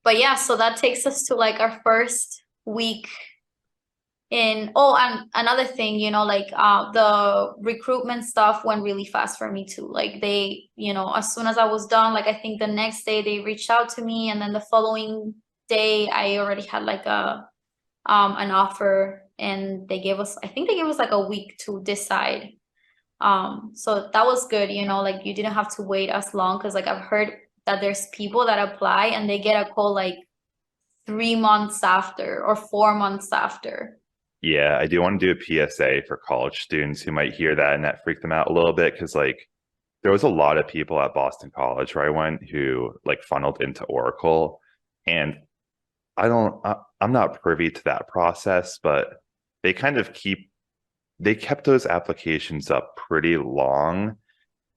But yeah, so that takes us to like our first week in. Oh, and another thing, like the recruitment stuff went really fast for me too. Like they, as soon as I was done, like I think the next day they reached out to me, and then the following day I already had like a an offer, and I think they gave us like a week to decide. So that was good, like you didn't have to wait as long, because like I've heard that there's people that apply and they get a call like 3 months after or 4 months after. Yeah, I do want to do a PSA for college students who might hear that and that freak them out a little bit because like there was a lot of people at Boston College where I went who like funneled into Oracle, and I'm not privy to that process, but they kind of they kept those applications up pretty long.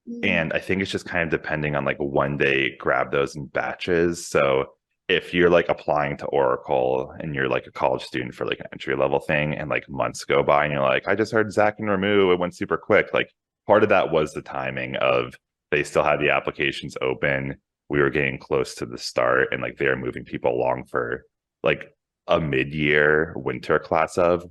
Mm. And I think it's just kind of depending on like when they grab those in batches. So if you're like applying to Oracle and you're like a college student for like an entry level thing and like months go by and you're like, I just heard Zach and Ramu, it went super quick. Like part of that was the timing of they still had the applications open. We were getting close to the start and like they're moving people along for like a mid-year winter class of,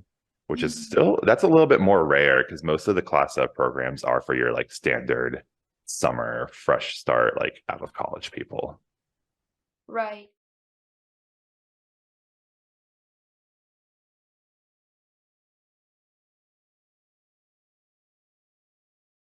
which is still that's a little bit more rare because most of the class of programs are for your like standard summer fresh start like out of college people. Right.